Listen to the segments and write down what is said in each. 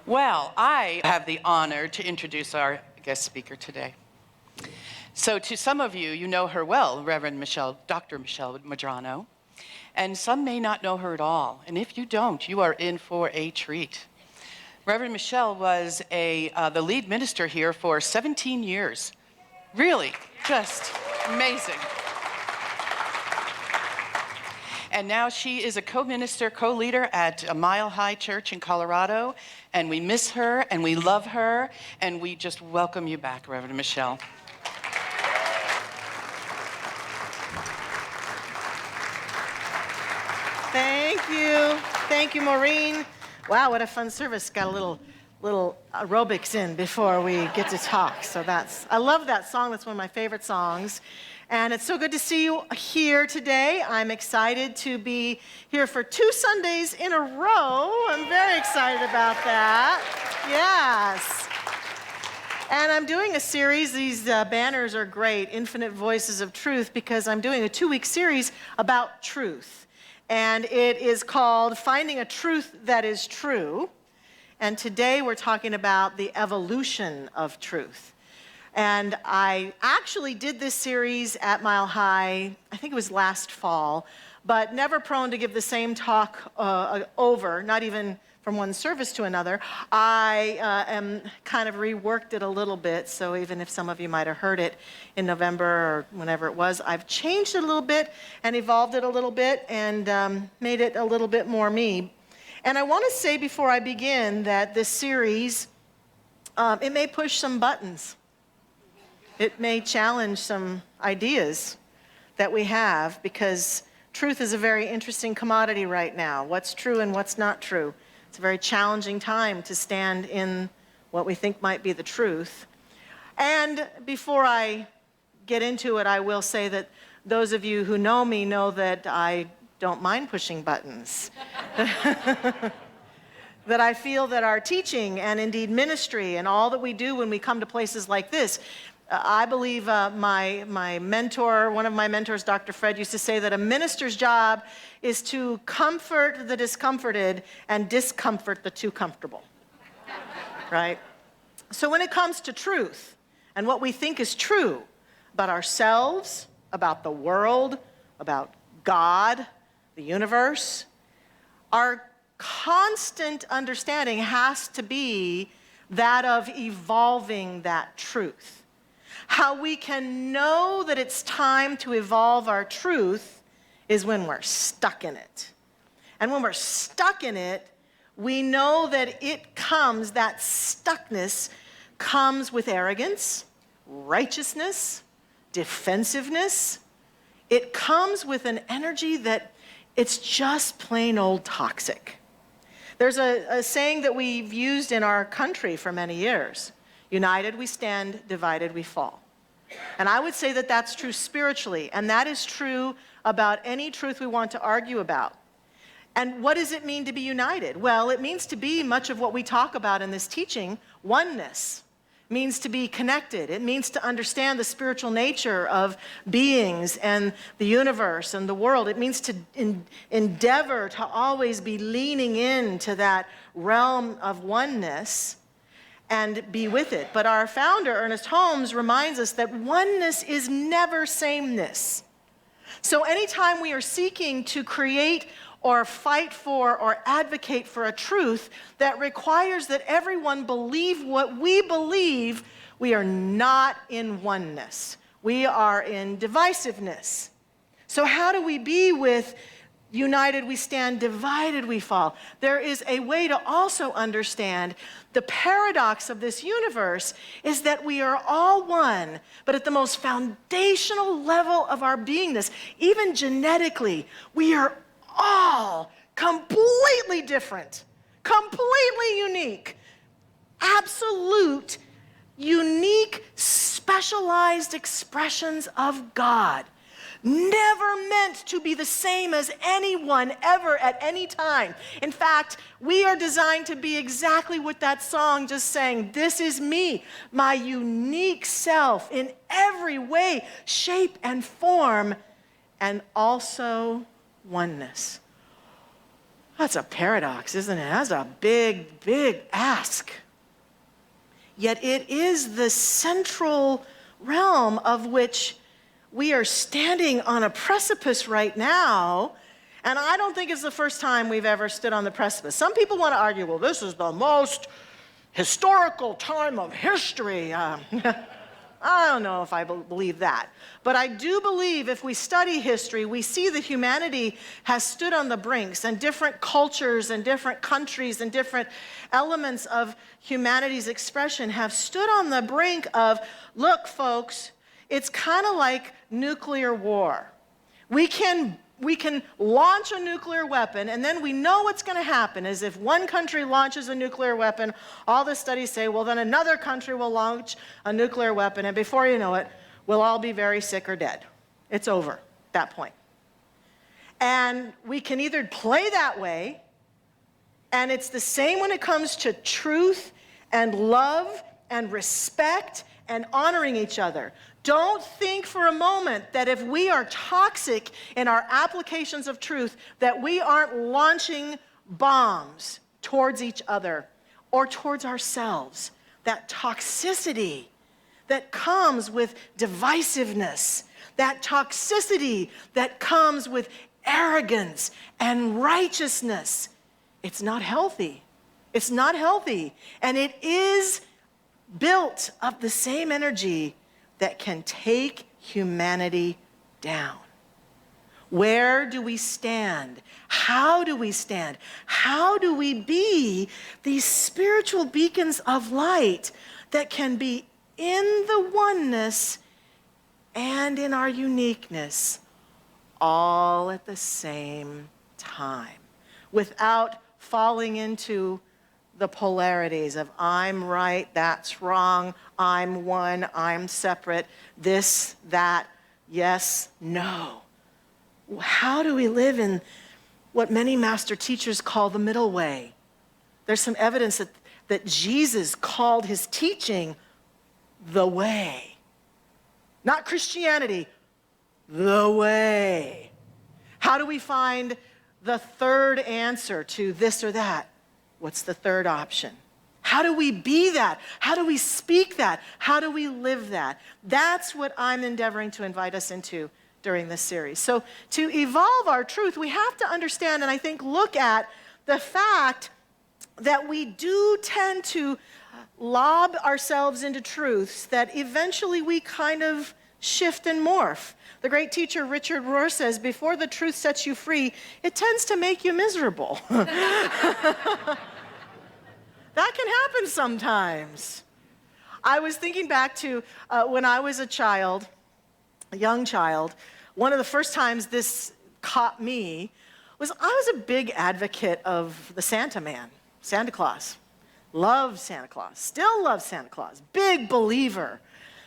Well, I have the honor to introduce our guest speaker today. So to some of you, you know her well, Reverend Dr. Michelle Madrano, and some may not know her at all. And if you don't, you are in for a treat. Reverend Michelle was the lead minister here for 17 years. Really, just amazing. And now she is a co-minister, co-leader at Mile High Church in Colorado, and we miss her, and we love her, and we just welcome you back, Reverend Michelle. Thank you, Maureen. Wow, what a fun service. Got a little aerobics in before we get to talk. So I love that song. That's one of my favorite songs. And it's so good to see you here today. I'm excited to be here for 2 Sundays in a row. I'm very excited about that. Yes. And I'm doing a series. These banners are great, Infinite Voices of Truth, because I'm doing a 2-week series about truth. And it is called Finding a Truth That Is True. And today we're talking about the evolution of truth. And I actually did this series at Mile High, I think it was last fall, but never prone to give the same talk over, not even from one service to another. I am kind of reworked it a little bit, so even if some of you might have heard it in November or whenever it was, I've changed it a little bit and evolved it a little bit and made it a little bit more me. And I want to say before I begin that this series, it may push some buttons. It may challenge some ideas that we have, because truth is a very interesting commodity right now. What's true and what's not true. It's a very challenging time to stand in what we think might be the truth. And before I get into it, I will say that those of you who know me know that I don't mind pushing buttons. That I feel that our teaching and indeed ministry and all that we do when we come to places like this, I believe my mentor, one of my mentors, Dr. Fred, used to say that a minister's job is to comfort the discomforted and discomfort the too comfortable, right? So when it comes to truth and what we think is true about ourselves, about the world, about God, the universe, our constant understanding has to be that of evolving that truth. How we can know that it's time to evolve our truth is when we're stuck in it. And when we're stuck in it, we know that that stuckness comes with arrogance, righteousness, defensiveness. It comes with an energy that it's just plain old toxic. There's a saying that we've used in our country for many years. United we stand, divided we fall. And I would say that that's true spiritually, and that is true about any truth we want to argue about. And what does it mean to be united? Well, it means to be much of what we talk about in this teaching, oneness. It means to be connected. It means to understand the spiritual nature of beings and the universe and the world. It means to endeavor to always be leaning into that realm of oneness and be with it. But our founder, Ernest Holmes, reminds us that oneness is never sameness. So anytime we are seeking to create or fight for or advocate for a truth that requires that everyone believe what we believe, we are not in oneness. We are in divisiveness. So how do we be with united we stand, divided we fall? There is a way to also understand the paradox of this universe is that we are all one, but at the most foundational level of our beingness, even genetically, we are all completely different, completely unique, absolute, unique, specialized expressions of God. Never meant to be the same as anyone ever at any time. In fact, we are designed to be exactly what that song just sang. This is me, my unique self in every way, shape, and form, and also oneness. That's a paradox, isn't it? That's a big, big ask. Yet it is the central realm of which we are standing on a precipice right now. And I don't think it's the first time we've ever stood on the precipice. Some people want to argue, well, this is the most historical time of history. I don't know if I believe that. But I do believe if we study history, we see that humanity has stood on the brinks, and different cultures and different countries and different elements of humanity's expression have stood on the brink of, look, folks, it's kind of like nuclear war. We can launch a nuclear weapon, and then we know what's going to happen is if one country launches a nuclear weapon, all the studies say, well, then another country will launch a nuclear weapon, and before you know it, we'll all be very sick or dead. It's over at that point. And we can either play that way, and it's the same when it comes to truth and love and respect and honoring each other. Don't think for a moment that if we are toxic in our applications of truth, that we aren't launching bombs towards each other or towards ourselves. That toxicity that comes with divisiveness, that toxicity that comes with arrogance and righteousness, it's not healthy. It's not healthy. And it is built of the same energy that can take humanity down. Where do we stand? How do we stand? How do we be these spiritual beacons of light that can be in the oneness and in our uniqueness all at the same time, without falling into the polarities of I'm right, that's wrong, I'm one, I'm separate, this, that, yes, no. How do we live in what many master teachers call the middle way? There's some evidence that Jesus called his teaching the way. Not Christianity, the way. How do we find the third answer to this or that? What's the third option? How do we be that? How do we speak that? How do we live that? That's what I'm endeavoring to invite us into during this series. So to evolve our truth, we have to understand and I think look at the fact that we do tend to lob ourselves into truths that eventually we kind of shift and morph. The great teacher Richard Rohr says, before the truth sets you free, it tends to make you miserable. That can happen sometimes. I was thinking back to when I was a child, a young child, one of the first times this caught me was I was a big advocate of the Santa man, Santa Claus. Loved Santa Claus, still love Santa Claus, big believer.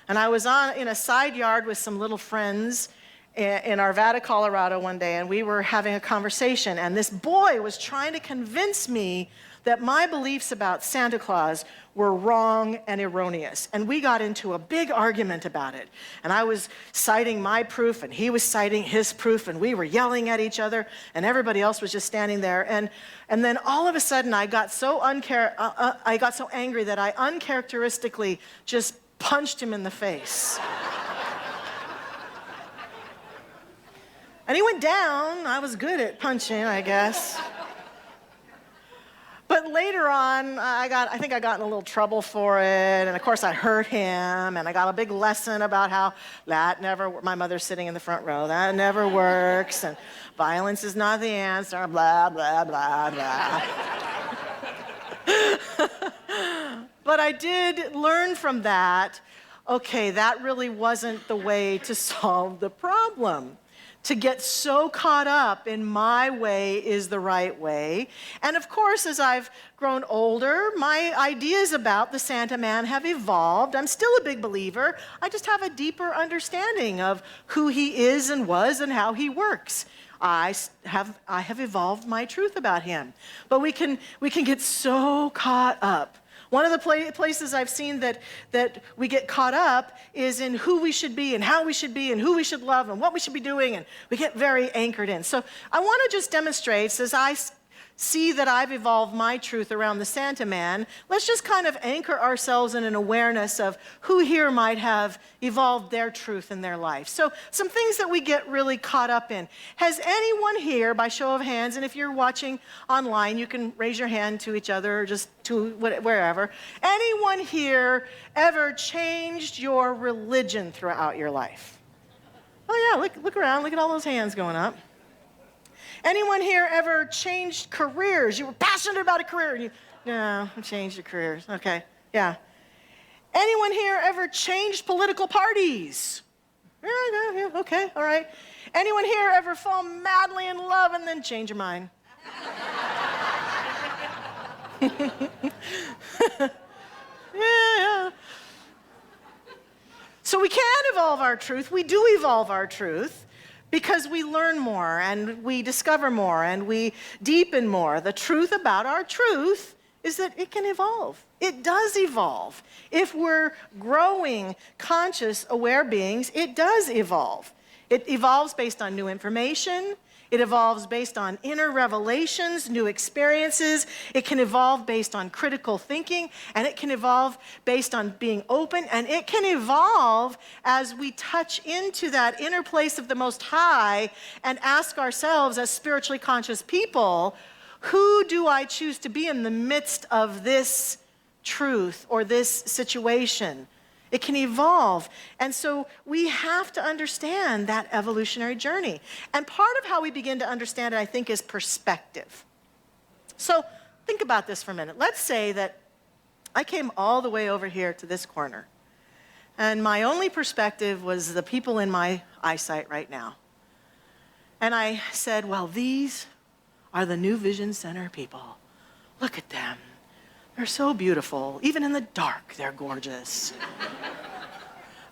And I was in a side yard with some little friends in Arvada, Colorado one day, and we were having a conversation, and this boy was trying to convince me that my beliefs about Santa Claus were wrong and erroneous. And we got into a big argument about it. And I was citing my proof, and he was citing his proof, and we were yelling at each other, and everybody else was just standing there. And then all of a sudden, I got so angry that I uncharacteristically just punched him in the face. And he went down. I was good at punching, I guess. But later on, I think I got in a little trouble for it, and of course I hurt him, and I got a big lesson about how that never, my mother's sitting in the front row, that never works, and violence is not the answer, blah, blah, blah, blah. But I did learn from that, okay, that really wasn't the way to solve the problem. To get so caught up in my way is the right way. And of course, as I've grown older, my ideas about the Santa Man have evolved. I'm still a big believer. I just have a deeper understanding of who he is and was and how he works. I have evolved my truth about him. But we can get so caught up. One of the places I've seen that we get caught up is in who we should be and how we should be and who we should love and what we should be doing, and we get very anchored in. So I want to just demonstrate, as I see that I've evolved my truth around the Santa man, let's just kind of anchor ourselves in an awareness of who here might have evolved their truth in their life. So some things that we get really caught up in. Has anyone here, by show of hands, and if you're watching online, you can raise your hand to each other or just to wherever, anyone here ever changed your religion throughout your life? Oh yeah, look around, look at all those hands going up. Anyone here ever changed careers? You were passionate about a career and no, I changed your careers. Okay, yeah. Anyone here ever changed political parties? Yeah, okay, all right. Anyone here ever fall madly in love and then change your mind? Yeah. So we can evolve our truth. We do evolve our truth. Because we learn more and we discover more and we deepen more. The truth about our truth is that it can evolve. It does evolve. If we're growing, conscious, aware beings, it does evolve. It evolves based on new information. It evolves based on inner revelations, new experiences. It can evolve based on critical thinking, and it can evolve based on being open, and it can evolve as we touch into that inner place of the Most High and ask ourselves as spiritually conscious people, who do I choose to be in the midst of this truth or this situation? It can evolve. And so we have to understand that evolutionary journey. And part of how we begin to understand it, I think, is perspective. So think about this for a minute. Let's say that I came all the way over here to this corner, and my only perspective was the people in my eyesight right now. And I said, well, these are the New Vision Center people. Look at them. They're so beautiful. Even in the dark, they're gorgeous.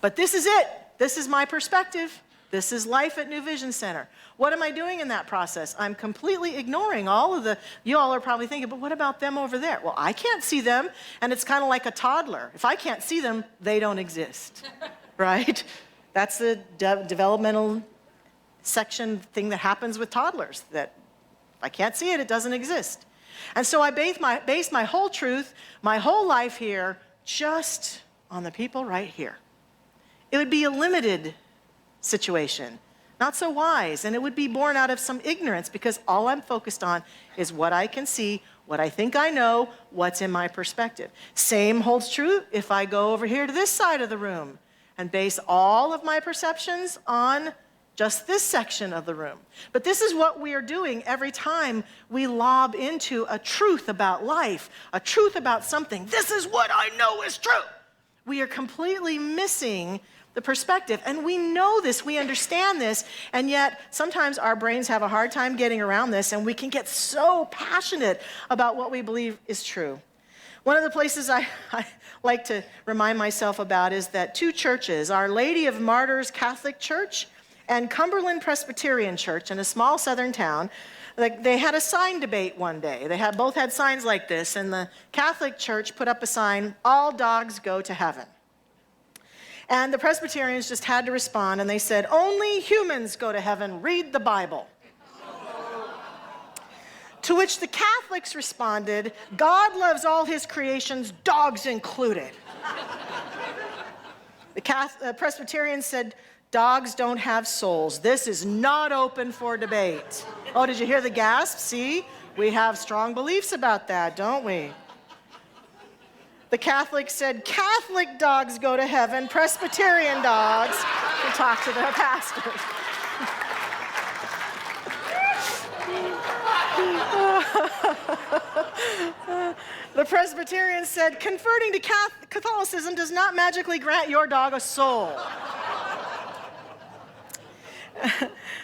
But this is it. This is my perspective. This is life at New Vision Center. What am I doing in that process? I'm completely ignoring all of the, you all are probably thinking, but what about them over there? Well, I can't see them, and it's kind of like a toddler. If I can't see them, they don't exist, right? That's the developmental section thing that happens with toddlers, that if I can't see it, it doesn't exist. And so I based my whole truth, my whole life here, just on the people right here. It would be a limited situation, not so wise, and it would be born out of some ignorance because all I'm focused on is what I can see, what I think I know, what's in my perspective. Same holds true if I go over here to this side of the room and base all of my perceptions on just this section of the room. But this is what we are doing every time we lob into a truth about life, a truth about something. This is what I know is true. We are completely missing the perspective. And we know this, we understand this, and yet sometimes our brains have a hard time getting around this, and we can get so passionate about what we believe is true. One of the places I like to remind myself about is that two churches, Our Lady of Martyrs Catholic Church and Cumberland Presbyterian Church in a small southern town, they had a sign debate one day. They both had signs like this, and the Catholic Church put up a sign, "All dogs go to heaven." And the Presbyterians just had to respond, and they said, "Only humans go to heaven, read the Bible." To which the Catholics responded, "God loves all his creations, dogs included." The Presbyterians said, "Dogs don't have souls. This is not open for debate." Oh, did you hear the gasp? See, we have strong beliefs about that, don't we? The Catholics said, "Catholic dogs go to heaven, Presbyterian dogs can talk to their pastors." The Presbyterians said, "Converting to Catholicism does not magically grant your dog a soul."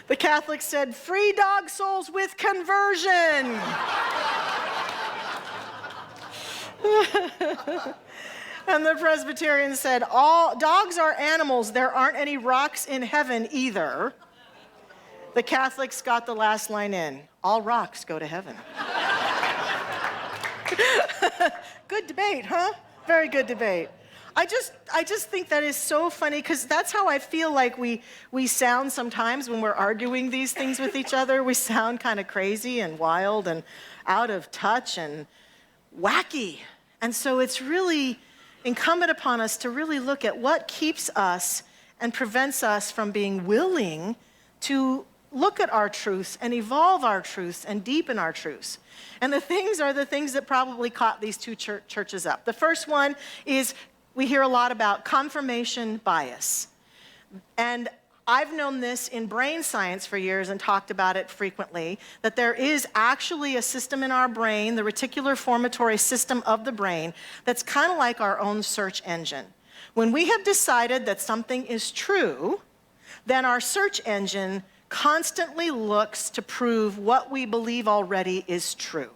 The Catholics said, "Free dog souls with conversion." And the Presbyterians said, "All dogs are animals. There aren't any rocks in heaven either." The Catholics got the last line in. "All rocks go to heaven." Good debate, huh? Very good debate. I just think that is so funny, because that's how I feel like we sound sometimes when we're arguing these things with each other. We sound kind of crazy and wild and out of touch and wacky. And so it's really incumbent upon us to really look at what keeps us and prevents us from being willing to look at our truths and evolve our truths and deepen our truths. And the things are the things that probably caught these two churches up. The first one is, we hear a lot about confirmation bias. And I've known this in brain science for years and talked about it frequently, that there is actually a system in our brain, the reticular formatory system of the brain, that's kind of like our own search engine. When we have decided that something is true, then our search engine constantly looks to prove what we believe already is true.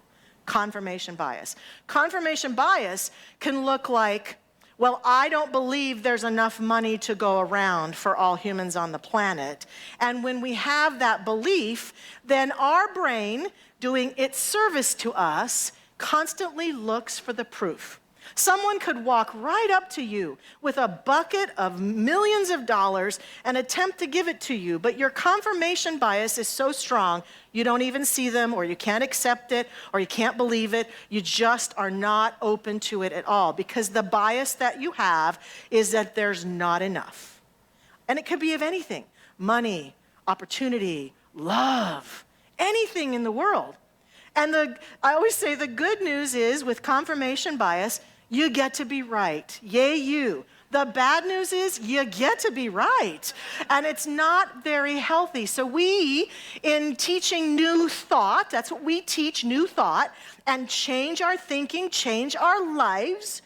Confirmation bias. Confirmation bias can look like, well, I don't believe there's enough money to go around for all humans on the planet. And when we have that belief, then our brain, doing its service to us, constantly looks for the proof. Someone could walk right up to you with a bucket of millions of dollars and attempt to give it to you, but your confirmation bias is so strong, you don't even see them, or you can't accept it, or you can't believe it. You just are not open to it at all, because the bias that you have is that there's not enough. And it could be of anything: money, opportunity, love, anything in the world. And I always say the good news is, with confirmation bias, you get to be right. Yay, you. The bad news is you get to be right. And it's not very healthy. So we, in teaching new thought, that's what we teach, new thought, and change our thinking, change our lives,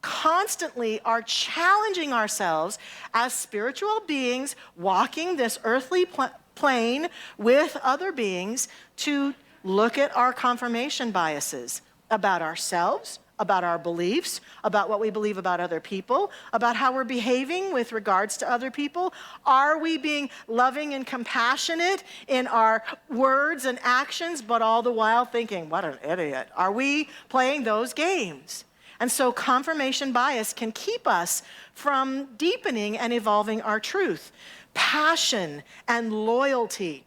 constantly are challenging ourselves as spiritual beings walking this earthly plane with other beings to look at our confirmation biases about ourselves, about our beliefs, about what we believe about other people, about how we're behaving with regards to other people. Are we being loving and compassionate in our words and actions, but all the while thinking, what an idiot? Are we playing those games? And so confirmation bias can keep us from deepening and evolving our truth. Passion and loyalty.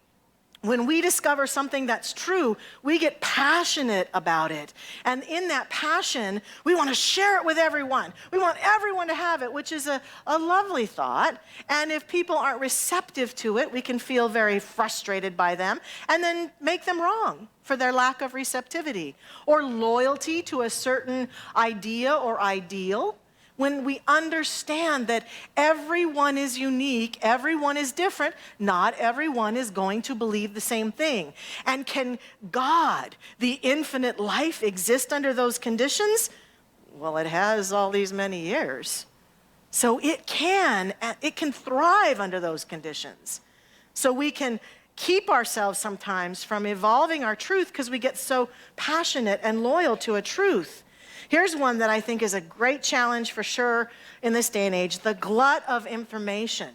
When we discover something that's true, we get passionate about it. And in that passion, we want to share it with everyone. We want everyone to have it, which is a lovely thought. And if people aren't receptive to it, we can feel very frustrated by them and then make them wrong for their lack of receptivity. Or loyalty to a certain idea or ideal. When we understand that everyone is unique, everyone is different, not everyone is going to believe the same thing. And can God, the infinite life, exist under those conditions? Well, it has all these many years. So it can thrive under those conditions. So we can keep ourselves sometimes from evolving our truth because we get so passionate and loyal to a truth. Here's one that I think is a great challenge for sure in this day and age: the glut of information.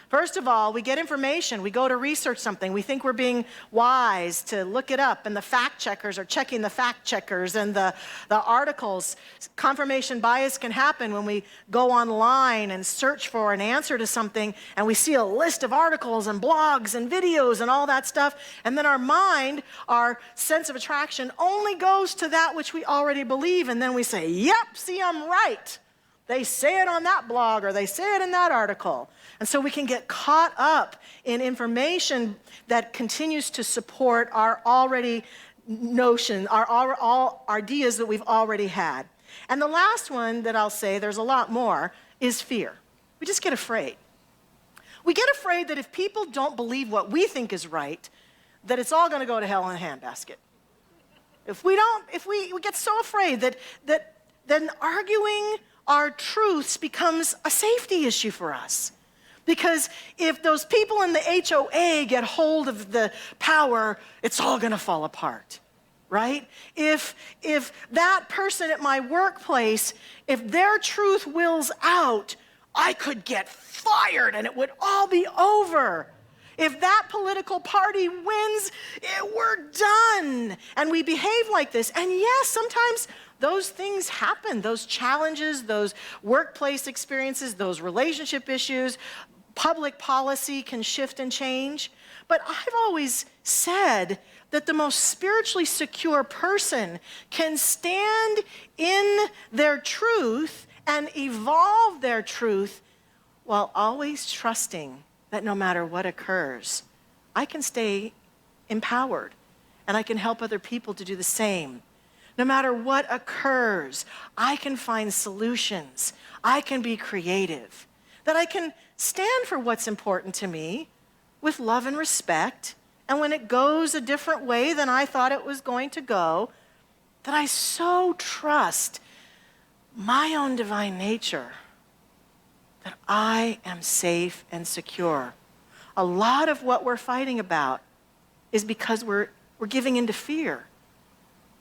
First of all, we get information, we go to research something, we think we're being wise to look it up, and the fact checkers are checking the fact checkers and the articles. Confirmation bias can happen when we go online and search for an answer to something, and we see a list of articles and blogs and videos and all that stuff, and then our mind, our sense of attraction, only goes to that which we already believe, and then we say, yep, see, I'm right. They say it on that blog, or they say it in that article. And so we can get caught up in information that continues to support our already notion, our ideas that we've already had. And the last one that I'll say, there's a lot more, is fear. We just get afraid. We get afraid that if people don't believe what we think is right, that it's all going to go to hell in a handbasket. If we get so afraid that then arguing our truths becomes a safety issue for us. Because if those people in the HOA get hold of the power, it's all going to fall apart, right? If that person at my workplace, if their truth wills out, I could get fired and it would all be over. If that political party wins, we're done. and we behave like this. And yes, sometimes those things happen, those challenges, those workplace experiences, those relationship issues, public policy can shift and change. But I've always said that the most spiritually secure person can stand in their truth and evolve their truth while always trusting that no matter what occurs, I can stay empowered and I can help other people to do the same. No matter what occurs, I can find solutions. I can be creative. That I can stand for what's important to me with love and respect. And when it goes a different way than I thought it was going to go, that I so trust my own divine nature that I am safe and secure. A lot of what we're fighting about is because we're giving into fear.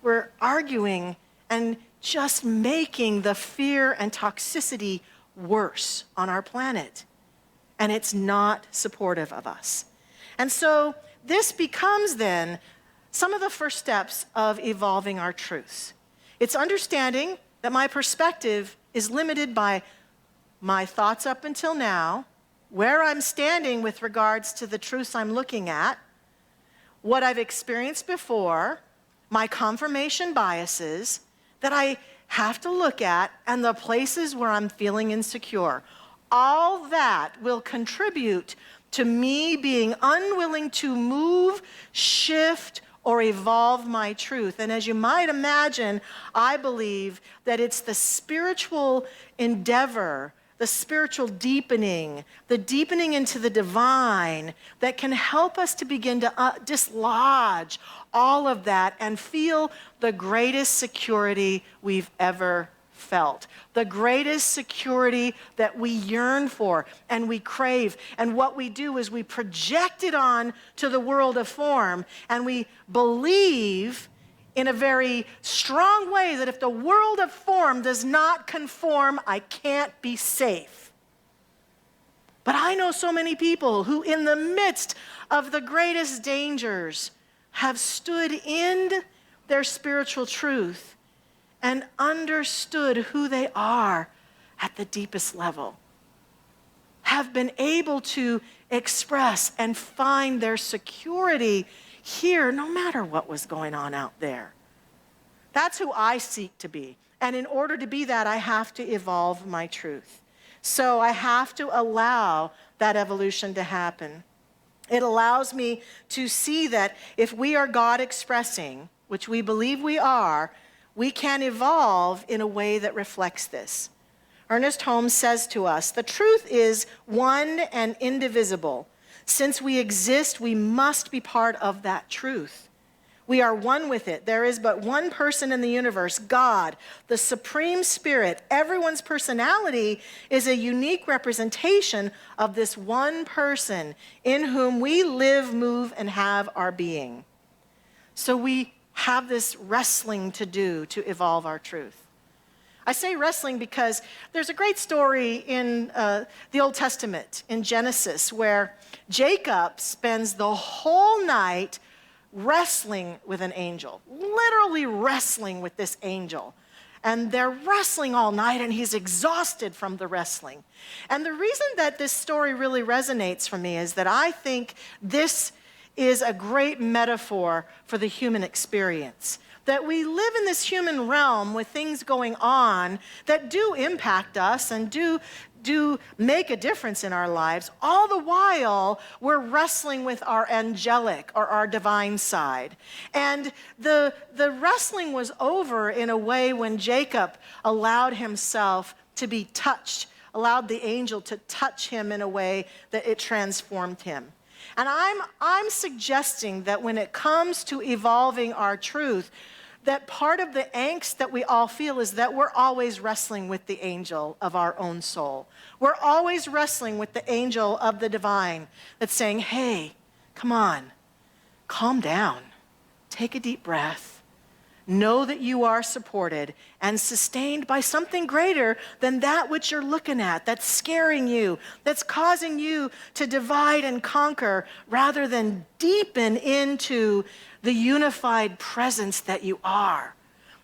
We're arguing and just making the fear and toxicity worse on our planet. And it's not supportive of us. And so this becomes then some of the first steps of evolving our truths. It's understanding that my perspective is limited by my thoughts up until now, where I'm standing with regards to the truths I'm looking at, what I've experienced before, my confirmation biases that I have to look at, and the places where I'm feeling insecure. All that will contribute to me being unwilling to move, shift, or evolve my truth. And as you might imagine, I believe that it's the spiritual endeavor, the spiritual deepening, the deepening into the divine that can help us to begin to dislodge all of that and feel the greatest security we've ever felt. The greatest security that we yearn for and we crave. And what we do is we project it on to the world of form, and we believe in a very strong way that if the world of form does not conform, I can't be safe. But I know so many people who, in the midst of the greatest dangers, have stood in their spiritual truth and understood who they are at the deepest level, have been able to express and find their security here no matter what was going on out there. That's who I seek to be. And in order to be that, I have to evolve my truth. So I have to allow that evolution to happen. It allows me to see that if we are God expressing, which we believe we are, we can evolve in a way that reflects this. Ernest Holmes says to us, "The truth is one and indivisible. Since we exist, we must be part of that truth. We are one with it. There is but one person in the universe, God, the Supreme Spirit. Everyone's personality is a unique representation of this one person in whom we live, move, and have our being." So we have this wrestling to do to evolve our truth. I say wrestling because there's a great story in the Old Testament, in Genesis, where Jacob spends the whole night wrestling with an angel, literally wrestling with this angel. And they're wrestling all night, and he's exhausted from the wrestling. And the reason that this story really resonates for me is that I think this is a great metaphor for the human experience. That we live in this human realm with things going on that do impact us and do make a difference in our lives. All the while, we're wrestling with our angelic or our divine side. And the wrestling was over in a way when Jacob allowed himself to be touched, allowed the angel to touch him in a way that it transformed him. And I'm suggesting that when it comes to evolving our truth, that part of the angst that we all feel is that we're always wrestling with the angel of our own soul. We're always wrestling with the angel of the divine that's saying, hey, come on, calm down, take a deep breath, Know that you are supported and sustained by something greater than that which you're looking at, that's scaring you, that's causing you to divide and conquer rather than deepen into the unified presence that you are.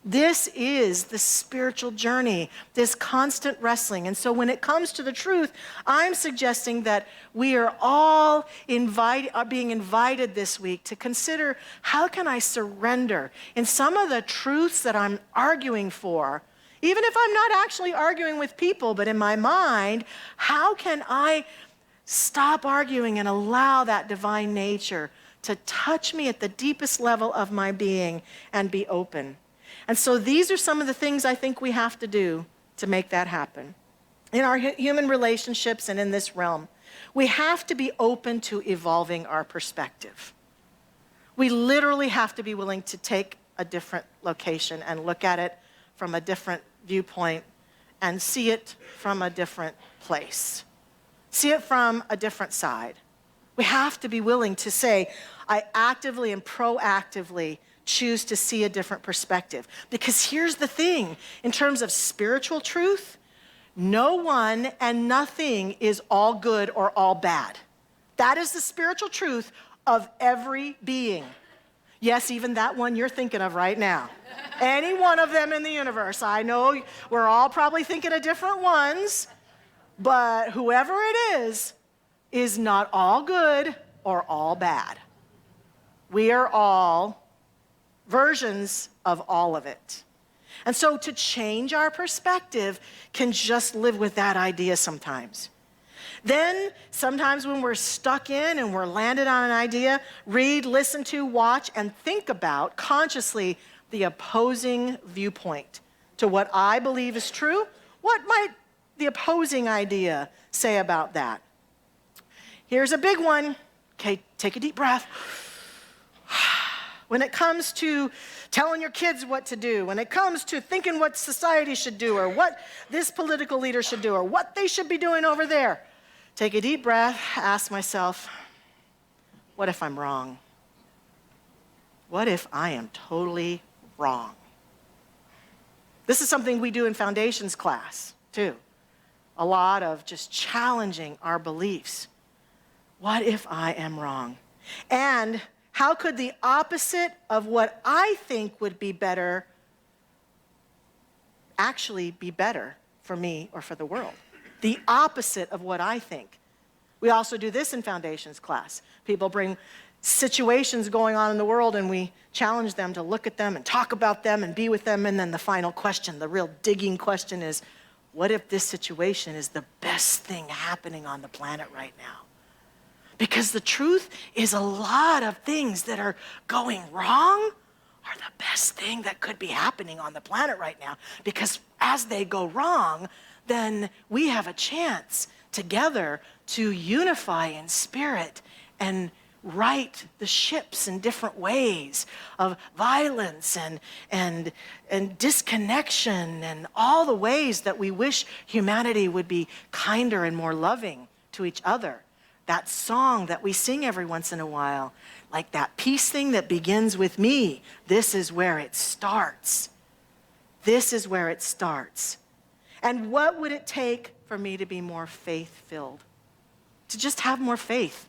This is the spiritual journey, this constant wrestling. And so when it comes to the truth, I'm suggesting that we are all being invited this week to consider, how can I surrender in some of the truths that I'm arguing for, even if I'm not actually arguing with people, but in my mind, how can I stop arguing and allow that divine nature to touch me at the deepest level of my being and be open? And so these are some of the things I think we have to do to make that happen. In our human relationships and in this realm, we have to be open to evolving our perspective. We literally have to be willing to take a different location and look at it from a different viewpoint and see it from a different place. See it from a different side. We have to be willing to say, I actively and proactively choose to see a different perspective. Because here's the thing, in terms of spiritual truth, no one and nothing is all good or all bad. That is the spiritual truth of every being. Yes, even that one you're thinking of right now. Any one of them in the universe. I know we're all probably thinking of different ones, but whoever it is not all good or all bad. We are all versions of all of it. And so to change our perspective can just live with that idea sometimes. Then sometimes when we're stuck in and we're landed on an idea, read, listen to, watch, and think about consciously the opposing viewpoint to what I believe is true. What might the opposing idea say about that? Here's a big one. Okay, take a deep breath. When it comes to telling your kids what to do, when it comes to thinking what society should do or what this political leader should do or what they should be doing over there, take a deep breath, ask myself, what if I'm wrong? What if I am totally wrong? This is something we do in foundations class, too. A lot of just challenging our beliefs. What if I am wrong? And how could the opposite of what I think would be better actually be better for me or for the world? The opposite of what I think. We also do this in foundations class. People bring situations going on in the world and we challenge them to look at them and talk about them and be with them. And then the final question, the real digging question is, what if this situation is the best thing happening on the planet right now? Because the truth is a lot of things that are going wrong are the best thing that could be happening on the planet right now. Because as they go wrong, then we have a chance together to unify in spirit and right the ships in different ways of violence and disconnection and all the ways that we wish humanity would be kinder and more loving to each other. That song that we sing every once in a while, like that peace thing that begins with me, this is where it starts. This is where it starts. And what would it take for me to be more faith-filled? To just have more faith.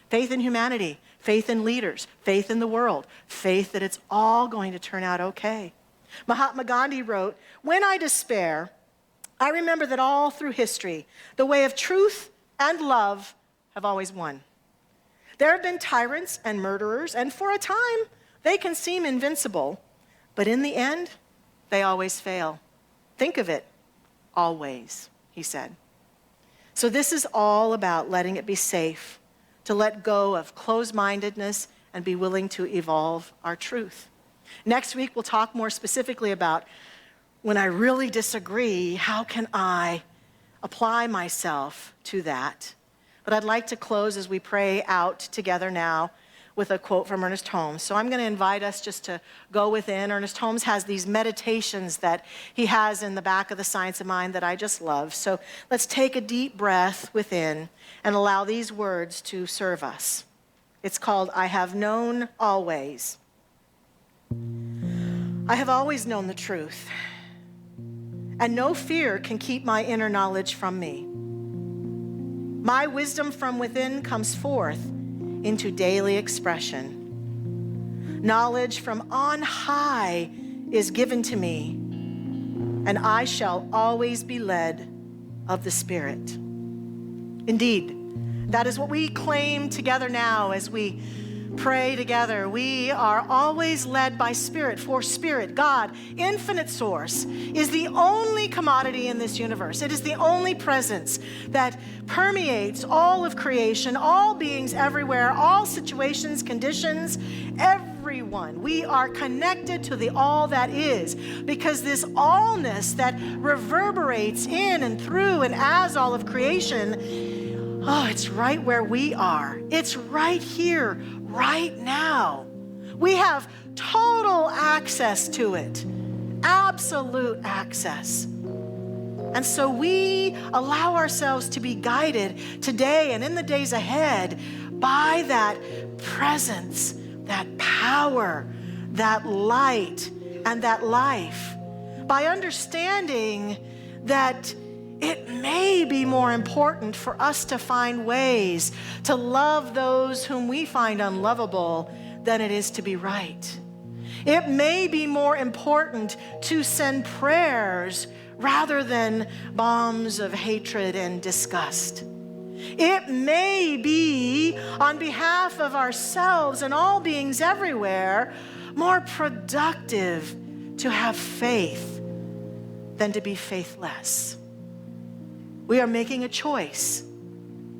Faith in humanity, faith in leaders, faith in the world, faith that it's all going to turn out okay. Mahatma Gandhi wrote, "When I despair, I remember that all through history, the way of truth and love have always won. There have been tyrants and murderers, and for a time, they can seem invincible, but in the end, they always fail. Think of it, always," he said. So this is all about letting it be safe, to let go of closed-mindedness and be willing to evolve our truth. Next week, we'll talk more specifically about when I really disagree, how can I apply myself to that? But I'd like to close as we pray out together now with a quote from Ernest Holmes. So I'm going to invite us just to go within. Ernest Holmes has these meditations that he has in the back of the Science of Mind that I just love. So let's take a deep breath within and allow these words to serve us. It's called, "I have known always. I have always known the truth, and no fear can keep my inner knowledge from me. My wisdom from within comes forth into daily expression. Knowledge from on high is given to me, and I shall always be led of the Spirit. Indeed, that is what we claim together now as we pray together. We are always led by Spirit, for Spirit, God, infinite source, is the only commodity in this universe. It is the only presence that permeates all of creation, all beings everywhere, all situations, conditions, everyone. We are connected to the all that is, because this allness that reverberates in and through and as all of creation, oh, it's right where we are. It's right here, right now. We have total access to it, absolute access. And so we allow ourselves to be guided today and in the days ahead by that presence, that power, that light, and that life, by understanding that it may be more important for us to find ways to love those whom we find unlovable than it is to be right. It may be more important to send prayers rather than bombs of hatred and disgust. It may be, on behalf of ourselves and all beings everywhere, more productive to have faith than to be faithless. We are making a choice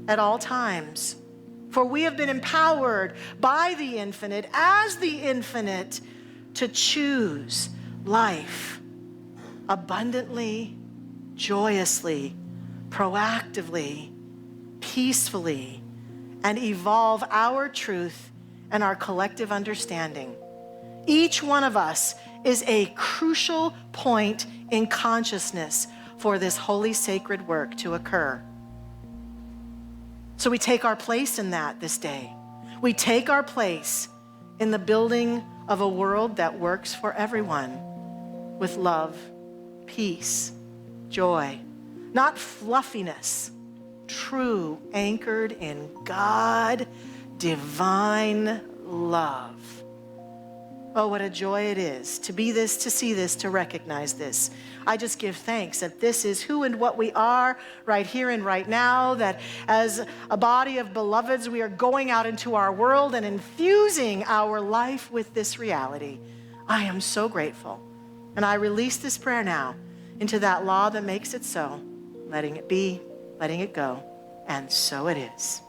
at all times, for we have been empowered by the infinite, as the infinite, to choose life abundantly, joyously, proactively, peacefully, and evolve our truth and our collective understanding. Each one of us is a crucial point in consciousness for this holy, sacred work to occur. So we take our place in that this day. We take our place in the building of a world that works for everyone with love, peace, joy, not fluffiness, true, anchored in God, divine love. Oh, what a joy it is to be this, to see this, to recognize this. I just give thanks that this is who and what we are right here and right now, that as a body of beloveds, we are going out into our world and infusing our life with this reality. I am so grateful. And I release this prayer now into that law that makes it so, letting it be, letting it go, and so it is.